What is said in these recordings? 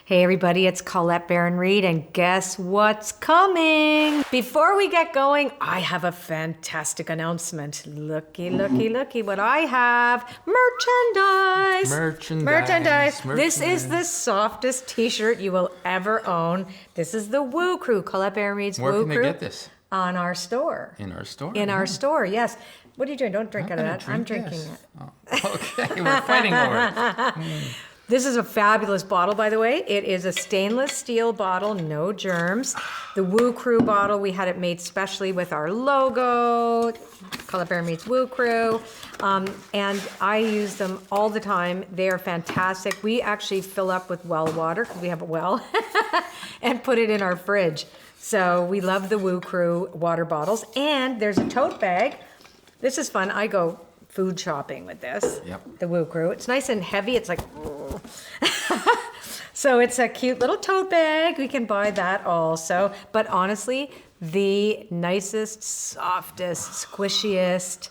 Hey everybody, it's Colette Baron-Reid, and guess what's coming? Before we get going, I have a fantastic announcement. Looky what I have. Merchandise. This is the softest t-shirt you will ever own. This is the Woo Crew, Colette Baron-Reid's Woo Crew. Where can they get this? On our store. In our store? In our store, yes. What are you doing? Don't drink out of that. I'm drinking it. Oh, okay, we're fighting over it. This is a fabulous bottle, by the way. It is a stainless steel bottle, no germs. The Woo Crew bottle, we had it made specially with our logo, Colette Baron-Reid's Woo Crew. And I use them all the time. They are fantastic. We actually fill up with well water, because we have a well, and put it in our fridge. So we love the Woo Crew water bottles. And there's a tote bag. This is fun. I go food shopping with this, the Woo Crew. It's nice and heavy. It's like, so it's a cute little tote bag. We can buy that also. But honestly, the nicest, softest, squishiest.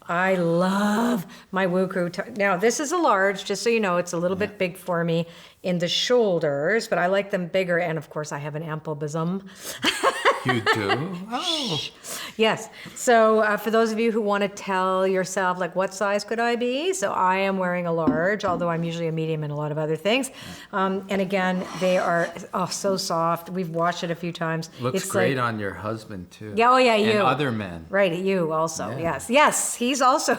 I love my Woo Crew. Now, this is a large, just so you know, it's a little bit big for me in the shoulders, but I like them bigger. And of course, I have an ample bosom. You do? Oh. Yes. So for those of you who want to tell yourself, like, what size could I be? So I am wearing a large, although I'm usually a medium in a lot of other things. And again, they are so soft. We've washed it a few times. Looks great on your husband, too. Yeah, oh yeah, you. And other men. Right, you also, yes. He's also,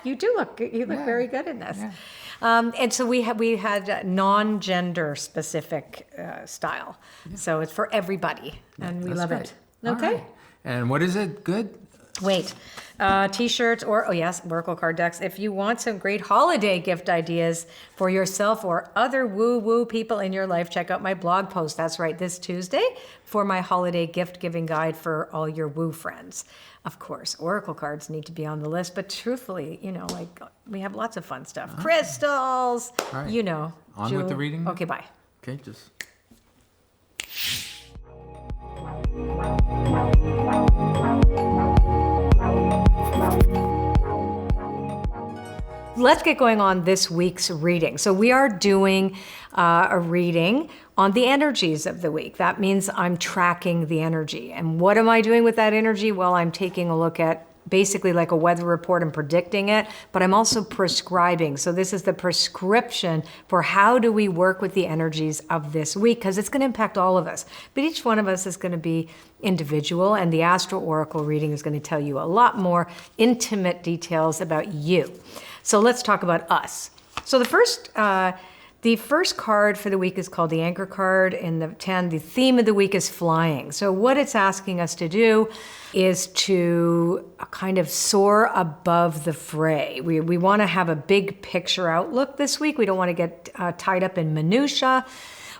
you look very good in this. Yeah. And so we had non-gender specific style. Yeah. So it's for everybody, and we love it. Okay. Right. And what is it? Good? Wait. T-shirts or, Oracle card decks. If you want some great holiday gift ideas for yourself or other woo-woo people in your life, check out my blog post. That's right, this Tuesday, for my holiday gift-giving guide for all your woo friends. Of course, Oracle cards need to be on the list, but truthfully, we have lots of fun stuff. Crystals, right. On with the reading? Okay, bye. Okay, just... Let's get going on this week's reading. So we are doing a reading on the energies of the week. That means I'm tracking the energy. And what am I doing with that energy? Well, I'm taking a look at basically like a weather report and predicting it, but I'm also prescribing. So this is the prescription for how do we work with the energies of this week, because it's going to impact all of us. But each one of us is going to be individual, and the Astro Oracle reading is going to tell you a lot more intimate details about you. So let's talk about us. So the first card for the week is called the Anchor card. In the 10, the theme of the week is flying. So what it's asking us to do is to kind of soar above the fray. We want to have a big picture outlook this week. We don't want to get tied up in minutia.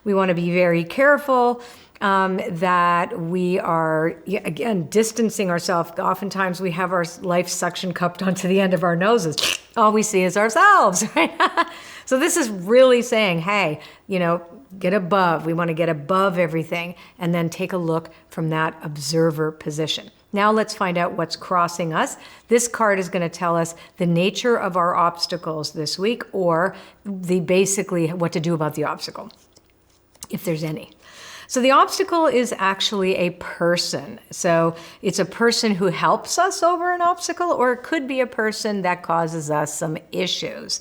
We want to be very careful that we are, again, distancing ourselves. Oftentimes we have our life suction cupped onto the end of our noses. All we see is ourselves, right? So this is really saying, hey, get above. We want to get above everything and then take a look from that observer position. Now let's find out what's crossing us. This card is going to tell us the nature of our obstacles this week, or basically what to do about the obstacle, if there's any. So the obstacle is actually a person. So it's a person who helps us over an obstacle, or it could be a person that causes us some issues.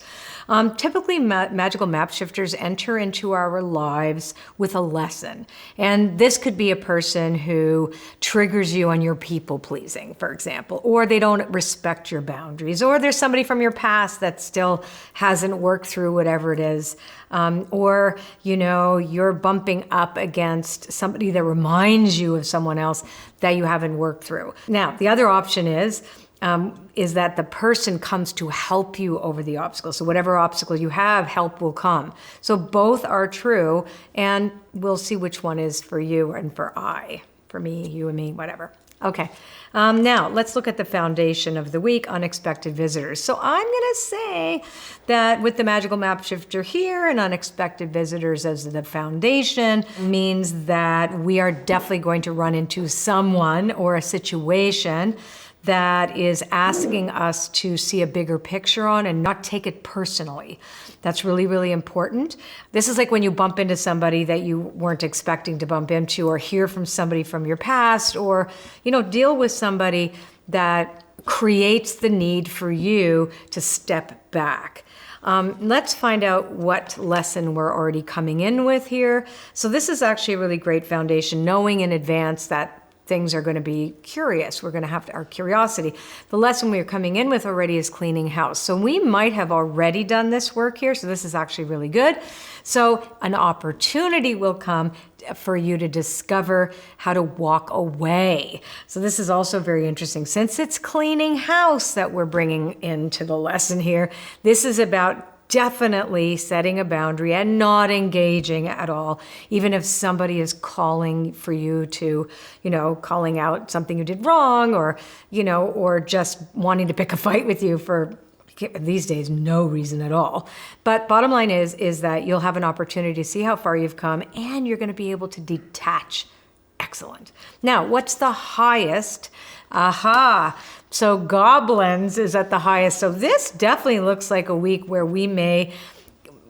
Typically, magical map shifters enter into our lives with a lesson. And this could be a person who triggers you on your people pleasing, for example, or they don't respect your boundaries, or there's somebody from your past that still hasn't worked through whatever it is. Or, you're bumping up against somebody that reminds you of someone else that you haven't worked through. Now, the other option is that the person comes to help you over the obstacle. So whatever obstacle you have, help will come. So both are true, and we'll see which one is for you and for me, you and me, whatever. Okay, now let's look at the foundation of the week, unexpected visitors. So I'm going to say that with the magical map shifter here and unexpected visitors as the foundation means that we are definitely going to run into someone or a situation that is asking us to see a bigger picture on and not take it personally. That's really, really important. This is like when you bump into somebody that you weren't expecting to bump into, or hear from somebody from your past, or, deal with somebody that creates the need for you to step back. Let's find out what lesson we're already coming in with here. So this is actually a really great foundation, knowing in advance that things are going to be curious. We're going to have our curiosity. The lesson we're coming in with already is cleaning house. So we might have already done this work here. So this is actually really good. So an opportunity will come for you to discover how to walk away. So this is also very interesting. Since it's cleaning house that we're bringing into the lesson here, this is about definitely setting a boundary and not engaging at all, even if somebody is calling for you to, calling out something you did wrong, or just wanting to pick a fight with you for, these days, no reason at all. But bottom line is that you'll have an opportunity to see how far you've come, and you're going to be able to detach. Excellent. Now, what's the highest? Aha. So goblins is at the highest. So this definitely looks like a week where we may,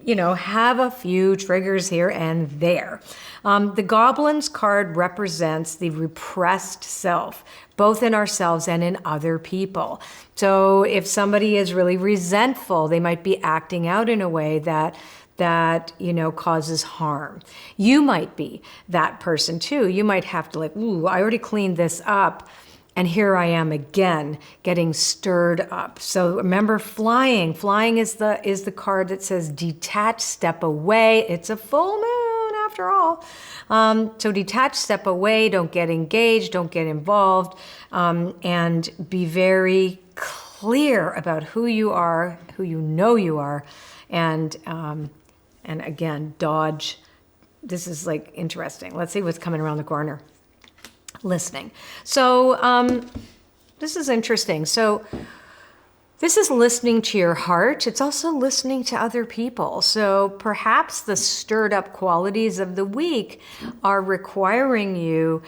have a few triggers here and there. The goblins card represents the repressed self, both in ourselves and in other people. So if somebody is really resentful, they might be acting out in a way that causes harm. You might be that person too. You might have to I already cleaned this up, and here I am again, getting stirred up. So remember, flying. Flying is the card that says detach, step away. It's a full moon after all. So detach, step away, don't get engaged, don't get involved, and be very clear about who you are, who you know you are, and again, dodge. This is interesting. Let's see what's coming around the corner. Listening. So this is interesting. So this is listening to your heart. It's also listening to other people. So perhaps the stirred up qualities of the week are requiring you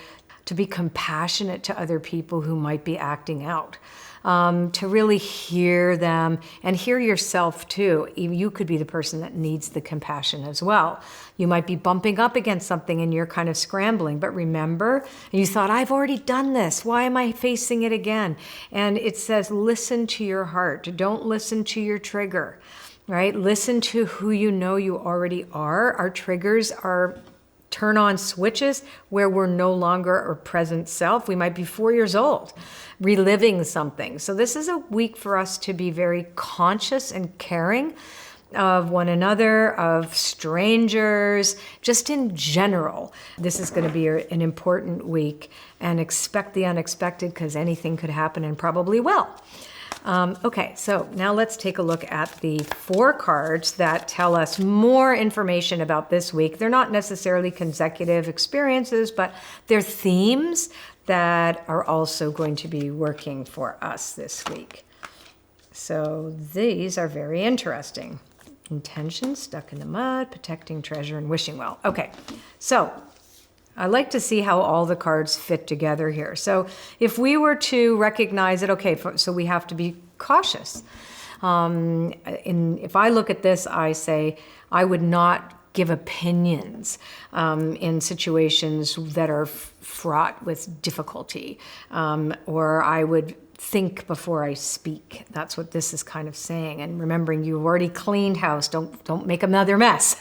to be compassionate to other people who might be acting out. To really hear them and hear yourself too. You could be the person that needs the compassion as well. You might be bumping up against something and you're kind of scrambling, but remember, you thought, I've already done this. Why am I facing it again? And it says, listen to your heart. Don't listen to your trigger, right? Listen to who you know you already are. Our triggers are turn on switches where we're no longer our present self. We might be 4 years old, reliving something. So this is a week for us to be very conscious and caring of one another, of strangers, just in general. This is going to be an important week, and expect the unexpected, because anything could happen and probably will. Okay, so now let's take a look at the 4 cards that tell us more information about this week. They're not necessarily consecutive experiences, but they're themes that are also going to be working for us this week. So these are very interesting. Intention, stuck in the mud, protecting treasure, and wishing well. Okay, so I like to see how all the cards fit together here. So if we were to recognize it, okay, so we have to be cautious. If I look at this, I say I would not give opinions in situations that are fraught with difficulty, or I would think before I speak. That's what this is kind of saying. And remembering you've already cleaned house, don't make another mess.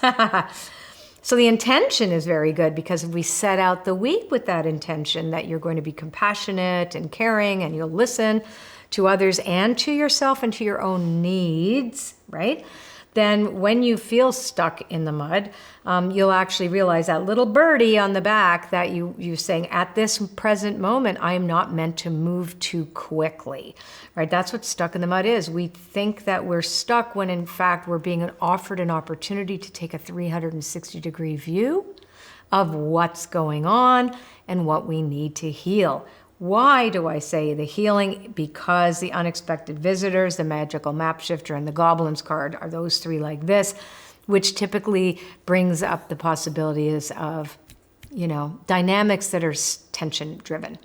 So the intention is very good, because if we set out the week with that intention that you're going to be compassionate and caring, and you'll listen to others and to yourself and to your own needs, right? Then when you feel stuck in the mud, you'll actually realize that little birdie on the back that you're saying, at this present moment, I am not meant to move too quickly, right? That's what stuck in the mud is. We think that we're stuck when in fact we're being offered an opportunity to take a 360-degree view of what's going on and what we need to heal. Why do I say the healing? Because the unexpected visitors, the magical map shifter, and the goblins card are those 3 like this, which typically brings up the possibilities of, dynamics that are tension driven.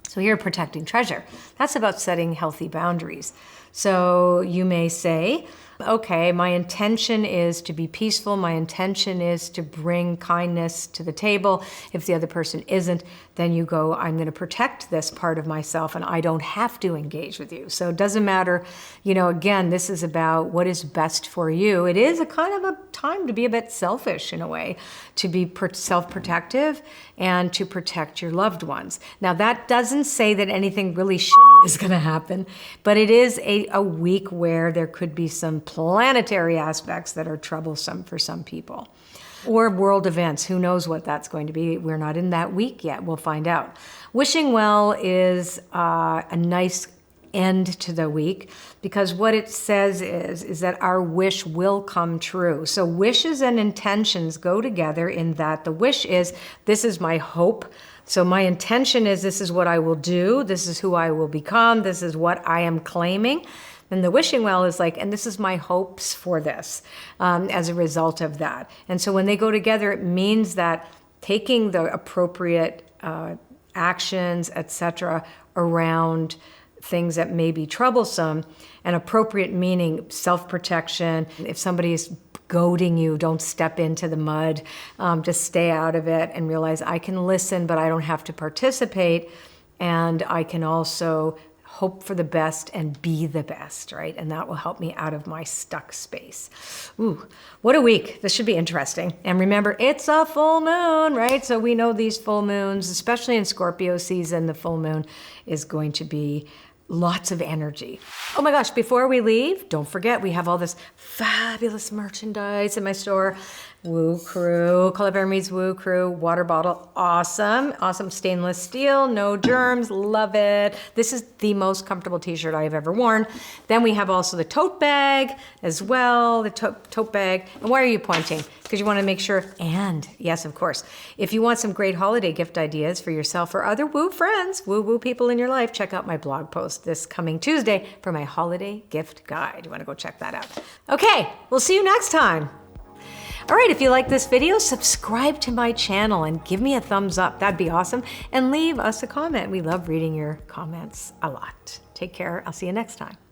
So here, protecting treasure. That's about setting healthy boundaries. So you may say, okay, my intention is to be peaceful. My intention is to bring kindness to the table. If the other person isn't, then you go, I'm going to protect this part of myself and I don't have to engage with you. So it doesn't matter, again, this is about what is best for you. It is a kind of a time to be a bit selfish in a way, to be self-protective and to protect your loved ones. Now that doesn't say that anything really shitty is going to happen, but it is a week where there could be some planetary aspects that are troublesome for some people. Or world events, who knows what that's going to be. We're not in that week yet, we'll find out. Wishing well is a nice end to the week, because what it says is that our wish will come true. So wishes and intentions go together in that the wish is, this is my hope. So my intention is, this is what I will do. This is who I will become. This is what I am claiming. And the wishing well is like, and this is my hopes for this as a result of that. And so when they go together, it means that taking the appropriate actions, etc., around things that may be troublesome, and appropriate meaning self-protection. If somebody is goading you, don't step into the mud, just stay out of it and realize I can listen, but I don't have to participate. And I can also hope for the best and be the best, right? And that will help me out of my stuck space. Ooh, what a week. This should be interesting. And remember, it's a full moon, right? So we know these full moons, especially in Scorpio season, the full moon is going to be lots of energy. Oh my gosh, before we leave, don't forget we have all this fabulous merchandise in my store. Woo Crew, Colette Baron-Reid's Woo Crew water bottle. Awesome. Awesome stainless steel, no germs, love it. This is the most comfortable t-shirt I have ever worn. Then we have also the tote bag as well, the tote bag. And why are you pointing? Because you want to make sure, and yes, of course, if you want some great holiday gift ideas for yourself or other woo friends, woo people in your life, check out my blog post this coming Tuesday for my holiday gift guide. You want to go check that out. Okay, we'll see you next time. All right, if you like this video, subscribe to my channel and give me a thumbs up. That'd be awesome. And leave us a comment. We love reading your comments a lot. Take care. I'll see you next time.